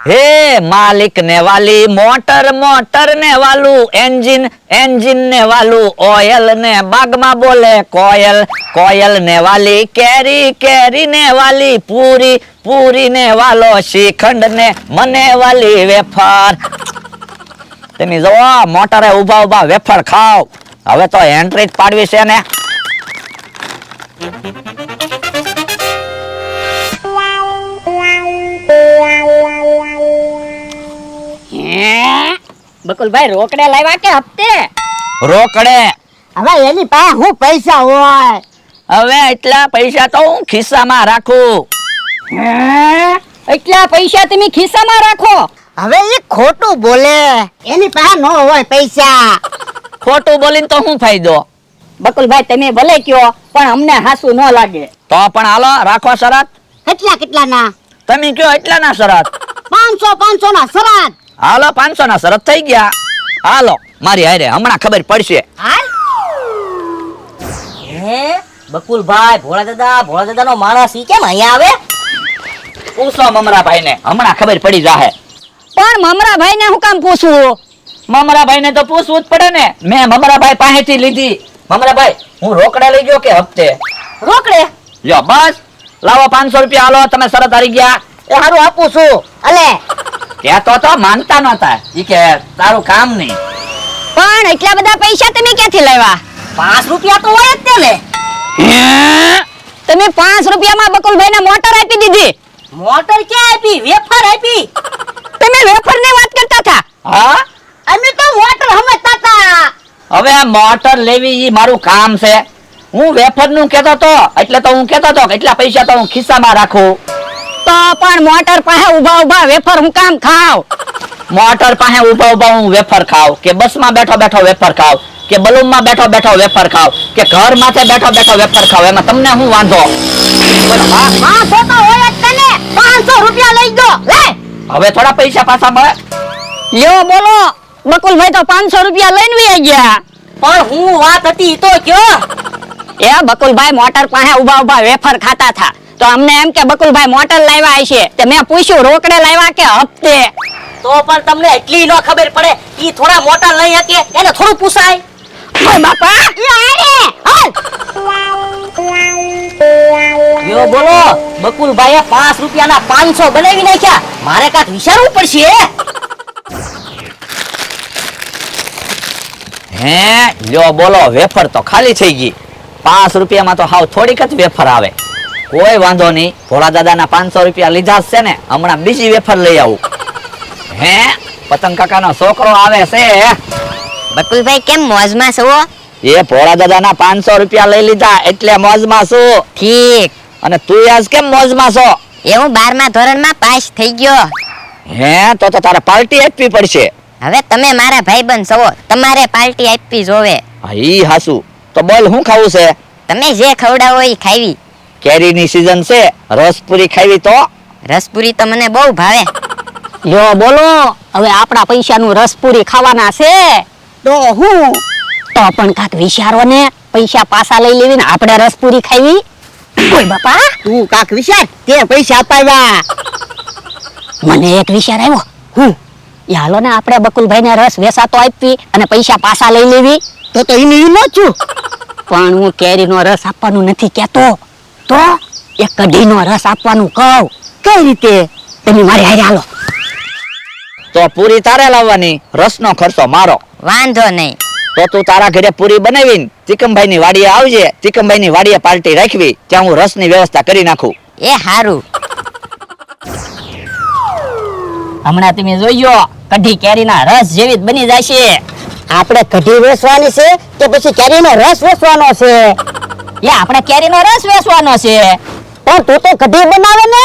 हे मालिक ने वाली मोटर मोटर ने वालू एंजिन एंजिन ने वालू ऑयल ने बाग में बोले कोयल कोयल ने वाली कैरी कैरी ने वाली पूरी पूरी ने वालो श्रीखंड ने मने वाली वेफर तेमी जो मोटरे उभा उभा वेफर खाओ हवे तो एंट्री पाडवी छे ने બકુલ ભાઈ રોકડે લાવ્યા કે હપ્તે? રોકડે. હવે એની પાસે હું પૈસા હોય? હવે એટલા પૈસા તો હું ખિસ્સામાં રાખું. એટલા પૈસા તમે ખિસ્સામાં રાખો? હવે એ ખોટું બોલે, એની પાસે ન હોય પૈસા. ખોટું બોલીને તો શું ફાયદો? બકુલ ભાઈ તમે ભલે કયો પણ અમને હાસુ ન લાગે. તો પણ હાલો રાખો શરત. કેટલા કેટલા ના? તમે કયો એટલા ના શરત. 500 ના શરત. હાલો 500 ના શરત થઈ ગયા. હાલો મારી હારે હમણાં ખબર પડશે. હાલ. હે બકુલ ભાઈ ભોળા દાદા નો માણસ ઈ કેમ અહીંયા આવે? પૂછો મમરાભાઈ ને હમણાં ખબર પડી જાહે. પણ મમરાભાઈ ને હું કામ પૂછવું? મમરાભાઈ ને તો પૂછવું જ પડે ને. મેં મમરાભાઈ પાસેથી લીધી. મમરાભાઈ હું રોકડે લઈ ગયો કે હપ્તે? રોકડે. લ્યો બસ લાવો 500 રૂપિયા. હાલો તમે શરત હારી ગયા. એ હારું આપું છું. અલે કહેતો તો માનતા નહોતા. ઈ કે તારું કામ નહીં. પણ એટલા બધા પૈસા તમે ક્યાંથી લાવ્યા? 5 રૂપિયા તો હોય જ ને. તમે 5 રૂપિયામાં બકુલભાઈ ને મોટર આપી દીધી. મોટર ક્યાં આપી? વેફર આપી. તમે વેફર ની વાત કરતા હતા? હા અમે તો મોટર સમજતા હતા. હવે મોટર લેવી ઈ મારું કામ છે. હું વેફર નું કહેતો તો એટલે તો હું કહેતો તો કે એટલા પૈસા તો હું ખિસ્સામાં રાખું. તો પણ મોટર પાસે ઉભા ઉભા વેફર હું કામ ખાવ? મોટર પાસે ઉભા ઉભા હું વેફર ખાવ કે બસમાં બેઠો બેઠો વેફર ખાવ કે બલૂનમાં બેઠો બેઠો વેફર ખાવ કે ઘર માથે બેઠો બેઠો વેફર ખાવ એમાં તમને શું વાંધો? બોલો હા તો હોય જ તને. 500 રૂપિયા લઈ ગયો. લે હવે થોડા પૈસા પાછા મળે. લ્યો બોલો બકુલભાઈ તો 500 રૂપિયા લઈને વહી ગયા. પણ હું વાત હતી તો કયો? એ બકુલભાઈ મોટર પાસે ઉભા ઉભા વેફર ખાતા હતા તો અમને એમ કે બકુલભાઈ મોટર લાવ્યા હશે તે મેં પૂછ્યું રોકડે લાવ્યા કે હપ્તે? તો પણ તમને એટલી ન ખબર પડે ઈ થોડા મોટર લઈ શકે એને થોડું પૂછાય. ઓય બાપા યો બોલો બકુલભાઈએ 5 રૂપિયાના 500 બનાવી નાખ્યા. મારે કાક વિચારવું પડશે. હે લ્યો બોલો વેફર તો ખાલી થઈ ગઈ. 5 રૂપિયામાં તો હાવ થોડીક જ વેફર આવે. કોઈ વાંધો નહીં. ભોળા દાદાના 500 રૂપિયા લીધા છે ને હમણાં બીજી વેફર લઈ આવું. હે પતંગ કાકાનો છોકરો આવે છે. બકુલભાઈ કેમ મોજમાં છો? એ ભોળા દાદાના 500 રૂપિયા લઈ લીધા એટલે મોજમાં છું. ઠીક. અને તું આજ કેમ મોજમાં છો? એ હું 12મા ધોરણમાં પાસ થઈ ગયો. હે તો તારે પાર્ટી આપવી પડશે. હવે તમે મારા ભાઈબંધ છો, તમારે પાર્ટી આપવી જોવે. હા ઈ હાસુ. તો બોલ શું ખાવું છે? તમે જે ખવડાવો એ ખાવી. કેરીની સીઝન છે, રસપુરી ખાવી તો? રસપુરી તો મને બહુ ભાવે. લ્યો બોલો હવે આપણા પૈસાનું રસપુરી ખાવાના છે તો હું તો પણ કાક વિચારો ને. પૈસા પાછા લઈ લેવીને આપણે રસપુરી ખાવી. ઓય બાપા તું કાક વિચાર, તે પૈસા અપાવ્યા. મને એક વિચાર આવ્યો. હું એ હાલો ને આપણે બકુલભાઈને રસ વેસાતો આપવી અને પૈસા પાછા લઈ લેવી. તો એને ન છું. પણ હું કેરીનો રસ આપવાનું નથી કહેતો. તો એક કઢીનો રસ આપવાનું કહું. કઈ રીતે? તમે મારી હારે હાલો. તો પૂરી તારે લાવવાની, રસનો ખર્ચો મારો. વાંધો નહીં. તો તું તારા ઘરે પૂરી બનાવીને ચિકમભાઈની વાડીએ આવજે. ચિકમભાઈની વાડીએ પાર્ટી રાખવી, ત્યાં હું રસની વ્યવસ્થા કરી નાખું. એ હારું. હમણાં તમે જોઈજો કઢી કેરીના રસ જેવી જ બની જશે. આપણે કઢી વેચવાની છે કે પછી કેરીનો રસ વેચવાનો છે? આપણે કેરીનો રસ વેચવાનો છે. પણ તું તો કઢી બનાવે ને.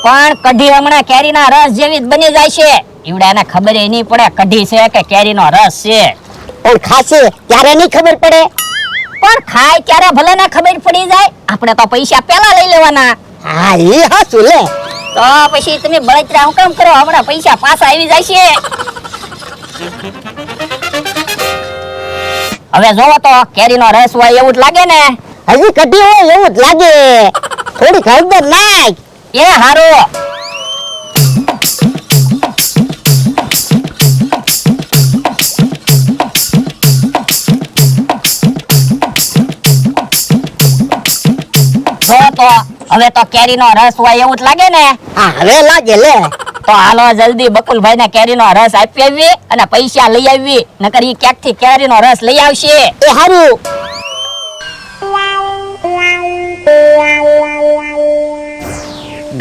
પણ કઢી હમણાં કેરીના રસ જેવી જ બની જાય છે. ઈવડાને ખબર ય નહીં પડે કઢી છે કે કેરીનો રસ છે. પણ ખાશે ત્યારે નહીં ખબર પડે. પણ ખાય ત્યારે ભલે ના ખબર પડી જાય. આપણે તો પૈસા પેલા લઈ લેવાના. હા એ હાચું લે. તો પછી તમે બળતરા હું કામ કરો? હમણાં પૈસા પાછા આવી જાય છે. હવે જોવો તો કેરીનો રસ હોય એવું જ લાગે ને. હજી કઢી હોય એવું જ લાગે. થોડી હળદર નાખ. એ હારું. તો હવે તો કેરીનો રસ હોય એવું જ લાગે ને. હા હવે લાગે લે. તો હાલો જલ્દી બકુલભાઈ ને કેરીનો રસ આપી આવી અને પૈસા લઈ આવી, નકર ઈ ક્યાંક થી કેરીનો રસ લઈ આવશે. એ હારું.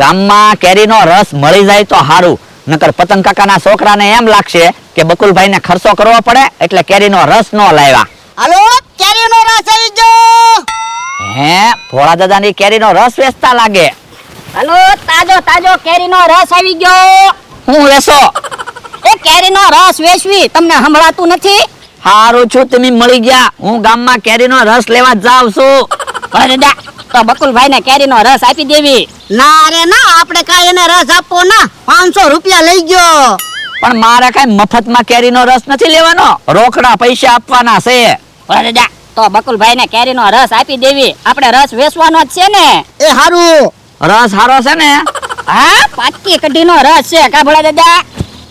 ગામમાં કેરીનો રસ મળી જાય તો સારું, નકર પતંગ કાકાના છોકરાને એમ લાગશે કે બકુલભાઈને ખર્ચો કરવો પડે એટલે કેરીનો રસ નો લાવ્યા. હાલો કેરીનો રસ આવી ગયો. હે ભોળા દાદાની કેરીનો રસ વેચતા લાગે. હાલો તાજો તાજો કેરીનો રસ આવી ગયો. હું વેચો? એ કેરીનો રસ વેચવી તમને સંભળાતું નથી? હારું છું તમે મળી ગયા, હું ગામમાં કેરીનો રસ લેવા જાઉં છું. અરે દા, તો બકુલભાઈ ને કેરીનો રસ આપી દેવી. ના રે ના, આપણે કાંઈ એને રસ આપવો ના. 500 રૂપિયા લઈ ગયો. પણ મારે કઈ મફતમાં કેરીનો રસ નથી લેવાનો, રોકડા પૈસા આપવાના છે. અરે દા, તો બકુલભાઈ ને કેરીનો રસ આપી દેવી, આપણે રસ વેચવાનો જ છે ને. એ હારું. રસ હારો છે ને? હા, પાકી કઢીનો રસ છે કા ભોળા દાદા?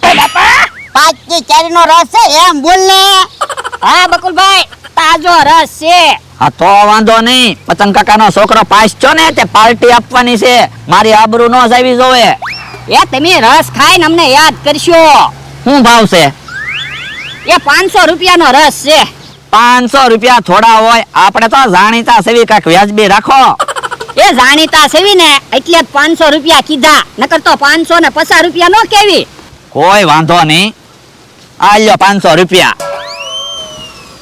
એ બાપા, પાકી કેરીનો રસ છે એમ બોલ ને. હા બકુલભાઈ, તાજો રસ છે. હા તો વાંધો નહીં, પતંગ કાકાનો છોકરો પાસ છો ને તે પાર્ટી આપવાની છે, મારી આબરૂ નો જાવી જોવે. એ તમે રસ ખાઈને અમને યાદ કરશો. શું ભાવ છે? એ 500 રૂપિયાનો રસ છે. 500 રૂપિયા થોડા હોય, આપણે તો જાણીતા સેવી કાંઈક વ્યાજબી રાખો. એ જાણીતા સેવી ને એટલે જ 500 રૂપિયા કીધા, નકર તો 550 રૂપિયા નો કેવી. કોઈ વાંધો નહીં, આ લ્યો 500 રૂપિયા.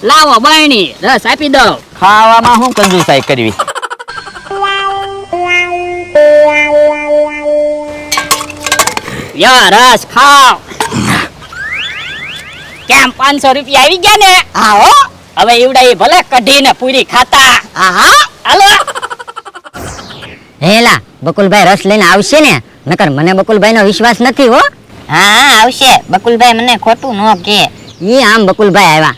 લાવો બરણી, રસ આપી દો. ખાવામાં શું કંજુસાઈ કરવી? યા રસ ખાઓ. કેમ 500 રૂપિયા આવી ગયા ને? હા હો. હવે ઈવડાઈ ભલે કઢીને પૂરી ખાતા. હા. હાલો. હેલા બકુલભાઈ રસ લઈને આવશે ને, નકર મને બકુલભાઈ નો વિશ્વાસ નથી હો. હા આવશે, બકુલભાઈ મને ખોટું ન કે. ઈ આમ બકુલભાઈ આવ્યા.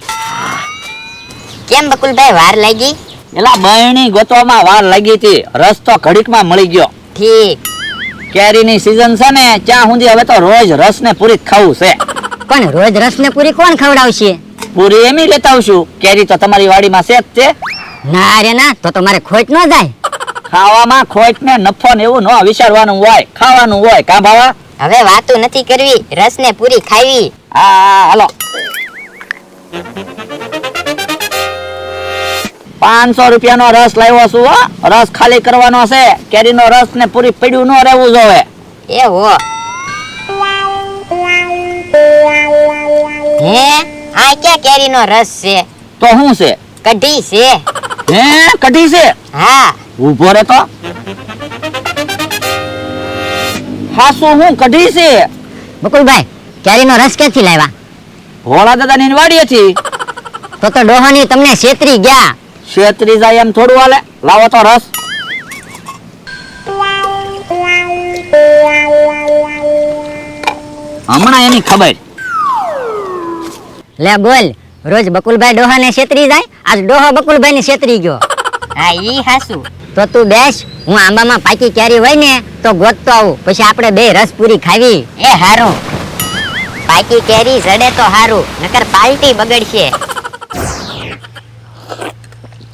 કેમ બકુલભાઈ વાર લાગી? એલા બહેણી ગોતવામાં વાર લાગી હતી, રસ તો ઘડીકમાં મળી ગયો. ઠીક. કેરીની સીઝન છે ને ત્યાં સુધી હવે તો રોજ રસ ને પૂરી ખાવું છે. પણ રોજ રસ ને પૂરી કોણ ખવડાવશે? પૂરી એમ લેતા આવશું, કેરી તો તમારી વાડીમાં છે જ તે. ના રે ના, તો મારે ખોટ ન જાય. ખાવામાં ખોટ ને નફો ને એવું ન વિચારવાનું હોય, ખાવાનું હોય. કા ભાવા? હવે વાતું નથી કરવી, રસ ને પૂરી ખાવી. હા હાલો. 500 રૂપિયાનો રસ લાવ્યો છું હો, રસ ખાલી કરવાનો છે, કેરીનો રસ ને પૂરી પડ્યું ન રહેવું જોવે. એ હો. હે આ ક્યાં કેરીનો રસ છે? તો શું છે? કઢી છે. હે કઢી છે? હા. ઊભો રે તો. હાસુ હું કઢી છે? બકુલભાઈ કેરીનો રસ ક્યાંથી લાવ્યા? ભોળા દાદાની વાડીએથી. તો ડોહાની તમને છેતરી ગયા. છેતરી જાય એમ થોડું હાલે, લાવો તો રસ. હમણાં એની ખબર. લે બોલ, રોજ બકુલભાઈ ડોહાને છેતરી જાય, આજ ડોહો બકુલભાઈ ને છેતરી ગયો. હા ઈ હાસુ. તો તું બેસ, હું આંબામાં પાકી કેરી હોય ને તો ગોતતો આવું, પછી આપણે બે રસ પૂરી ખાવી. એ હારું. પાકી કેરી જડે તો હારું, નકર પાલટી બગડશે.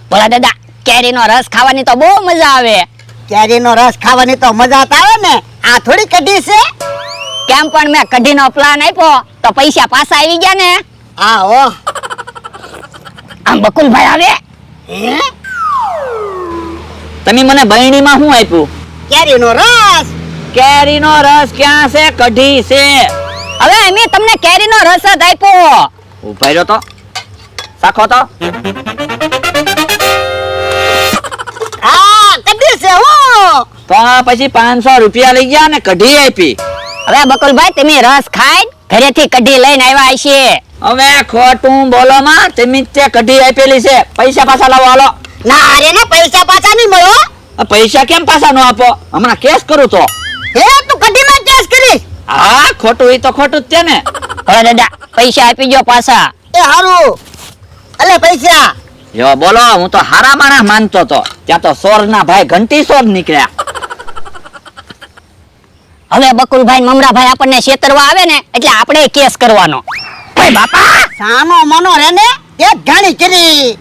ભોળા દાદા, કેરીનો રસ ખાવાની તો બહુ મજા આવે. કેરીનો રસ ખાવાની તો મજા તો આવે ને. આ થોડી કઢી છે. કેમ પણ મેં કઢીનો પ્લાન આપ્યો તો પૈસા પાછા આવી ગયા ને. હા હો. આમ બકુલભાઈ આવે. હે? તમે મને બહેણીમાં શું આપ્યું? કેરીનો રસ. કેરીનો રસ ક્યાં છે? કઢી છે. હવે અમે તમને કેરીનો રસ જ આપ્યો. ઉભા રહ્યો તો, સાખો તો. હા કઢી છે હો. તો પછી 500 રૂપિયા લઈ ગયા ને કઢી આપી. હવે બકુલભાઈ તમે રસ ખાઈ ઘરેથી કઢી લઈને આવ્યા છે. હવે ખોટું બોલો માં, તમે જ તે કઢી આપેલી છે, પૈસા પાછા લાવો હાલો. ના રે ના, પૈસા પાછા નહીં મળો. આ પૈસા કેમ પાછા ન આપો? હમણાં કેસ કરું તો. હે તું કઢીમાં કેસ કરીશ? હા ખોટું એ તો ખોટું જ છે ને. ભોળા દાદા, પૈસા આપી ગયો પાછા. એ હારું. અલે પૈસા. જો બોલો, હું તો હારા માણસ માનતો તો, ત્યાં તો સોરના ભાઈ ઘંટી સોર નીકળ્યા. હવે બકુલભાઈ મમરાભાઈ આપણને છેતરવા આવે ને એટલે આપણે કેસ કરવાનો. ઓય બાપા, સાનો મનો રે ને તે ઘણી કરી.